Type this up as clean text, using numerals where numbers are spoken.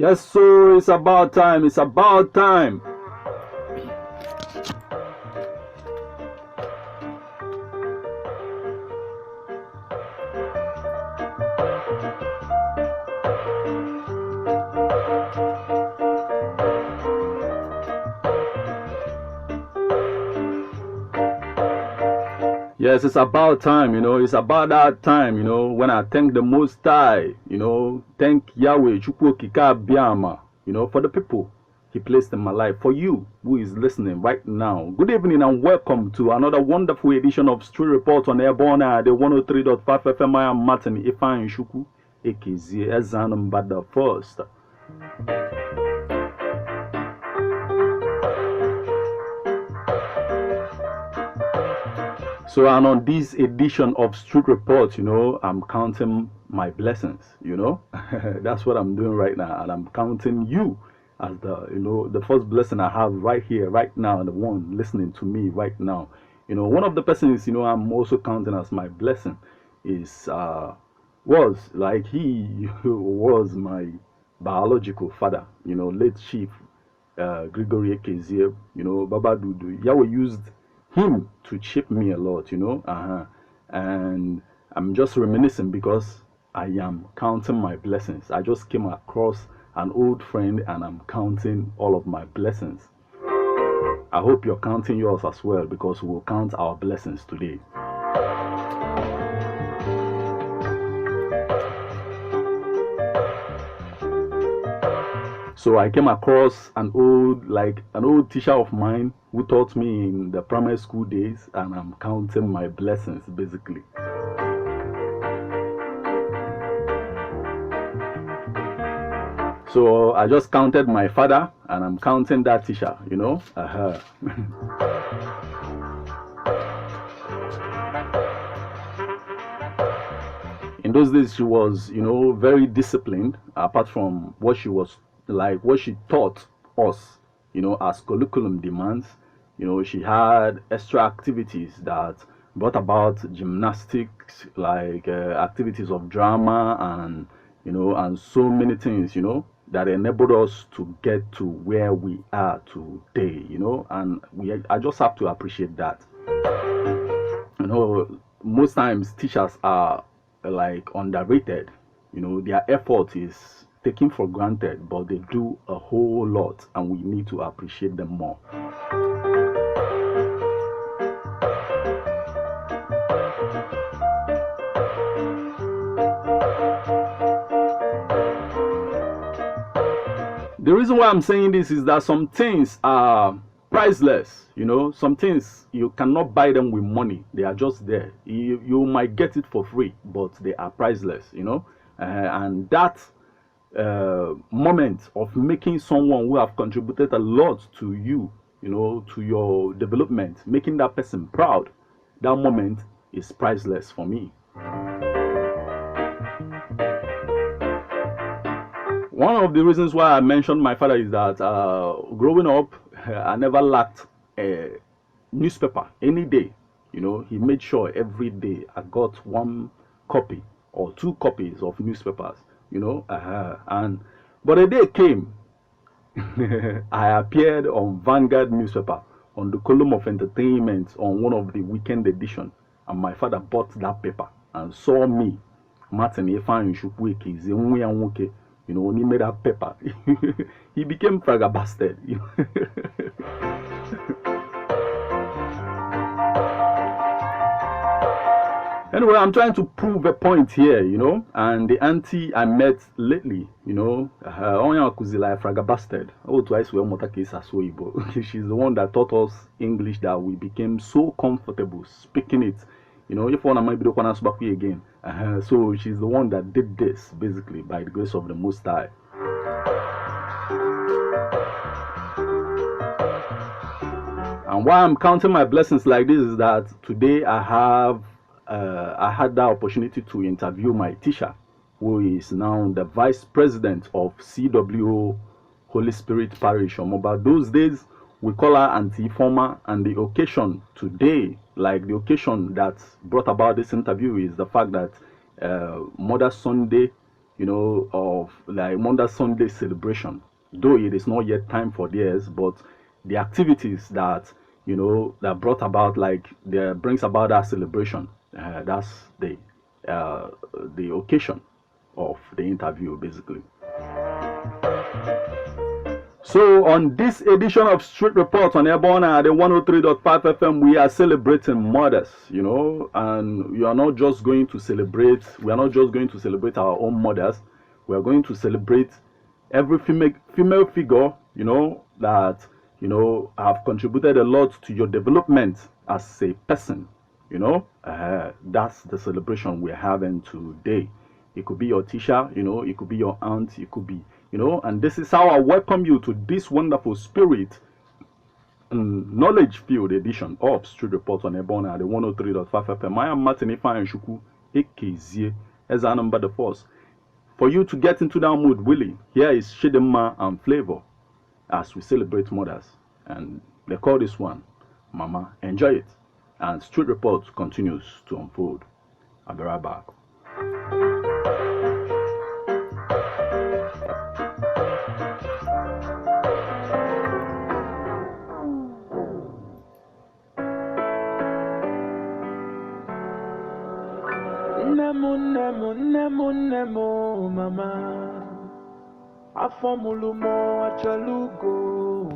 Yes, so it's about time. It's about time. Yes, it's about time, it's about that time, when I thank the Most High, thank Yahweh, Chukwu Okike Abiama, for the people He placed in my life, for you who is listening right now. Good evening and welcome to another wonderful edition of Street Report on Airborne at the 103.5 FM. I am Martin Ifeanyi Chukwu, Ekezie Ezanumba the First. So, and on this edition of Street Report, I'm counting my blessings, That's what I'm doing right now. And I'm counting you as the first blessing I have right here, right now, and the one listening to me right now. One of the persons, I'm also counting as my blessing is, he was my biological father, late Chief Gregory Ekezie, Baba Dudu. Yahweh used him to shape me a lot, and I'm just reminiscing because I am counting my blessings. I just came across an old friend and I'm counting all of my blessings. I hope you're counting yours as well, because we'll count our blessings today. So I came across an old teacher of mine who taught me in the primary school days, and I'm counting my blessings basically. So I just counted my father, and I'm counting that teacher, In those days, she was, very disciplined, apart from what she was what she taught us, as curriculum demands. She had extra activities that brought about gymnastics, activities of drama, and and so many things, that enabled us to get to where we are today, and I just have to appreciate that. Most times teachers are underrated. Their effort is taken for granted, but they do a whole lot, and we need to appreciate them more. The reason why I'm saying this is that some things are priceless. Some things you cannot buy them with money. They are just there. You might get it for free, but they are priceless. And that moment of making someone who have contributed a lot to you, to your development, making that person proud, that moment is priceless for me. One of the reasons why I mentioned my father is that growing up, I never lacked a newspaper any day. He made sure every day I got one copy or two copies of newspapers. But a day came, I appeared on Vanguard newspaper on the column of entertainment on one of the weekend edition, and my father bought that paper and saw me, Martin Ifeanyi Chukwu Ekezie, when he made that paper. He became flabbergasted. Anyway, I'm trying to prove a point here, and the auntie I met lately, she's the one that taught us English, that we became so comfortable speaking it. If one might be again. So she's the one that did this, basically, by the grace of the Most High. And why I'm counting my blessings like this is that today I had the opportunity to interview my teacher, who is now the vice president of CWO Holy Spirit Parish. About those days, we call her Auntie Former, and the occasion today, the occasion that brought about this interview, is the fact that Mother Sunday of like Monday Sunday celebration. Though it is not yet time for theirs, but the activities that that brought about like that brings about that celebration. That's uh, the occasion of the interview, basically. So on this edition of Street Report on Airborne at the 103.5 FM, we are celebrating mothers, and we are not just going to celebrate, our own mothers. We are going to celebrate every female figure, that, have contributed a lot to your development as a person, that's the celebration we're having today. It could be your teacher, it could be your aunt, it could be, and this is how I welcome you to this wonderful spirit and knowledge field edition of Street Report on Ebona at the 103.5 FM. I am Martin Ifeanyi Shuku, AKZ, as our number the force. For you to get into that mood, Willie, here is Shidema and Flavor as we celebrate mothers. And they call this one Mama. Enjoy it. And Street Report continues to unfold. I'll be right back. Nemo, mama. Afomulumo achalugo.